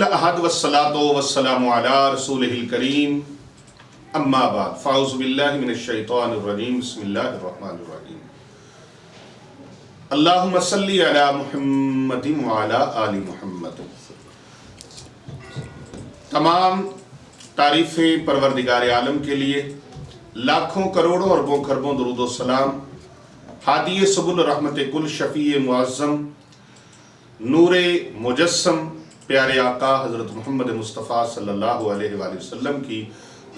अहद वस्सलातु वस्सलामु अला रसूलिहिल करीम अम्मा बाद फ़ाऊज़ु बिल्लाहि मिनश शैतानिर रजीम बिस्मिल्लाहिर रहमानिर रहीम अल्लाहुम्मा सल्लि अला मुहम्मदिन व अला आलि मुहम्मद। तमाम तारीफ़ें परवरदिगार आलम के लिए, लाखों करोड़ों अरबों खरबों दुरूद व सलाम हादिये सुबुल रहमत कुल शफ़ी मुअज़्ज़म नूरे मुजस्सम प्यारे आका हज़रत मोहम्मद मुस्तफ़ा सल्लल्लाहु अलैहि वसल्लम की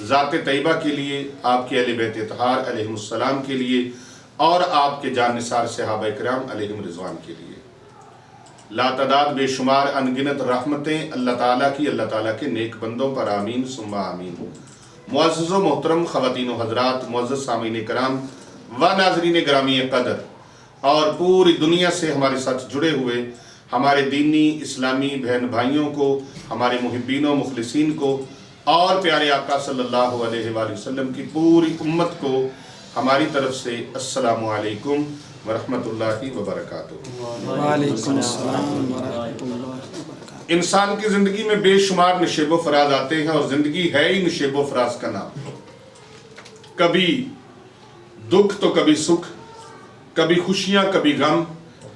ज़ात तैयबा के लिए, आपके अहले बैत तहार अलैहिमुस्सलाम के लिए और आपके जानिसार सहाबा किराम अलैहिम रिज़वान के लिए लातदाद बेशुमार अनगिनत रहमतें अल्लाह ताला की, अल्लाह ताला के नेक बंदों पर आमीन सुम्मा आमीन। मुअज़्ज़ज़ व मोहतरम ख़वातीन व हज़रात, मुअज़्ज़ज़ सामीन कराम व नाज़रीन ग्रामी क़दर और पूरी दुनिया से हमारे साथ जुड़े हुए हमारे दीनी इस्लामी बहन भाइयों को, हमारे मुहिब्बीनों मुखलिसीन को और प्यारे आका सल्लल्लाहु अलैहि वसल्लम की पूरी उम्मत को हमारी तरफ से अस्सलामु अलैकुम व रहमतुल्लाहि व बरकातुहू। वालेकुम अस्सलाम व रहमतुल्लाहि व बरकातुहू। इंसान की ज़िंदगी में बेशुमार नशेबो फराज आते हैं और ज़िंदगी है ही नशेबो फराज का नाम। कभी दुख तो कभी सुख, कभी खुशियाँ कभी गम,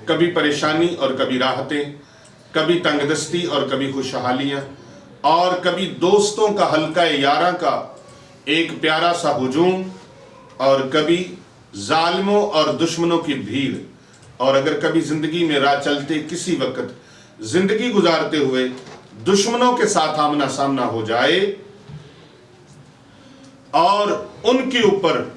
कभी परेशानी और कभी राहतें, कभी तंगदस्ती और कभी खुशहालियाँ, और कभी दोस्तों का हल्का यारा का एक प्यारा सा हुजूम, और कभी जालिमों और दुश्मनों की भीड़। और अगर कभी ज़िंदगी में राह चलते किसी वक्त ज़िंदगी गुजारते हुए दुश्मनों के साथ आमना सामना हो जाए और उनके ऊपर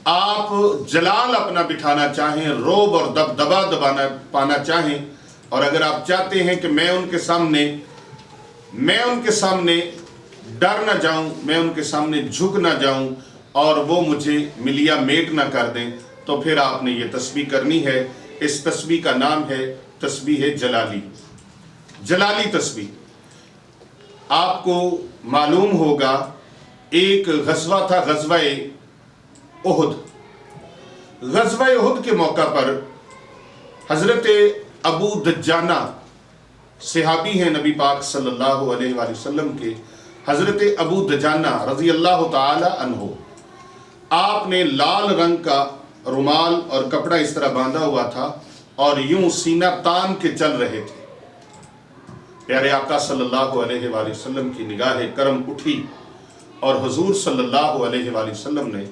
आप जलाल अपना बिठाना चाहें, रोब और दबदबा दबाना पाना चाहें, और अगर आप चाहते हैं कि मैं उनके सामने डर ना जाऊं, मैं उनके सामने झुक ना जाऊं और वो मुझे मिलिया मेट ना कर दें, तो फिर आपने ये तस्बीह करनी है। इस तस्बीह का नाम है तस्बीह जलाली। जलाली तस्बीह। आपको मालूम होगा एक गज़वा था, गज़वा उहुद। गज़वा उहुद के मौका पर हज़रत अबू दज्जाना सहाबी हैं नबी पाक सल्लल्लाहु अलैहि वसल्लम के, हज़रत अबू दज्जाना रज़ी अल्लाह ताला अन्हु, आपने लाल रंग का रुमाल और कपड़ा इस तरह बांधा हुआ था और यूं सीना तान के चल रहे थे। प्यारे आका सल्लल्लाहु अलैहि वसल्लम की निगाह करम उठी और हुज़ूर सल्लल्लाहु अलैहि वसल्लम ने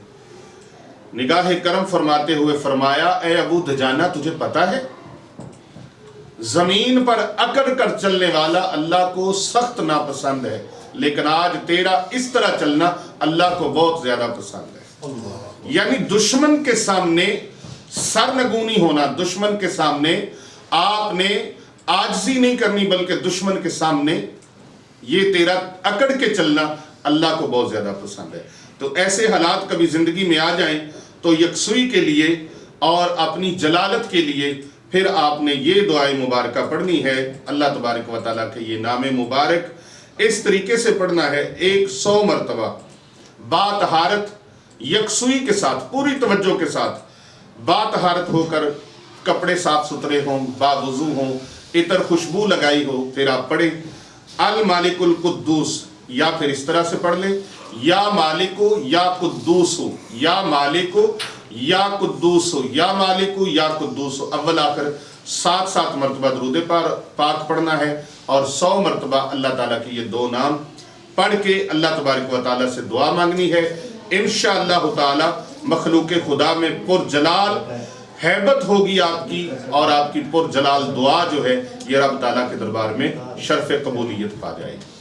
निगाह करम फरमाते हुए फरमाया, ए अबू दजाना, तुझे पता है जमीन पर अकड़ कर चलने वाला अल्लाह को सख्त नापसंद है, लेकिन आज तेरा इस तरह चलना अल्लाह को बहुत ज्यादा पसंद है। यानी दुश्मन के सामने सरनगूनी होना, दुश्मन के सामने आपने आजिज़ी नहीं करनी, बल्कि दुश्मन के सामने ये तेरा अकड़ के चलना अल्लाह को बहुत ज्यादा पसंद है। तो ऐसे हालात कभी जिंदगी में आ जाएं तो यकसुई के लिए और अपनी जलालत के लिए फिर आपने ये दुआए मुबारक पढ़नी है। अल्लाह तबारक व तआला के ये नाम मुबारक इस तरीके से पढ़ना है 100 मरतबा बातहारत यकसुई के साथ, पूरी तवज्जो के साथ बातहारत होकर, कपड़े साफ सुथरे हों, बावुज़ू हों, इतर खुशबू लगाई हो, फिर आप पढ़ें अल मालिकुल कुद्दूस, या फिर इस तरह से पढ़ लें या मालिको या कुद्दूसो, या मालिको या कुद्दूसो, या मालिको या कुद्दूसो। अव्वल आखिर 7 मरतबा दरूद पाक पढ़ना है और 100 मरतबा अल्लाह ताला के ये दो नाम पढ़ के अल्लाह तबारक व ताला से दुआ मांगनी है। इंशाअल्लाह ताला मखलूक खुदा में पुरजलाल हैबत होगी आपकी, और आपकी पुरजलाल दुआ जो है ये रब ताला के दरबार में शर्फ कबूलियत पा जाएगी।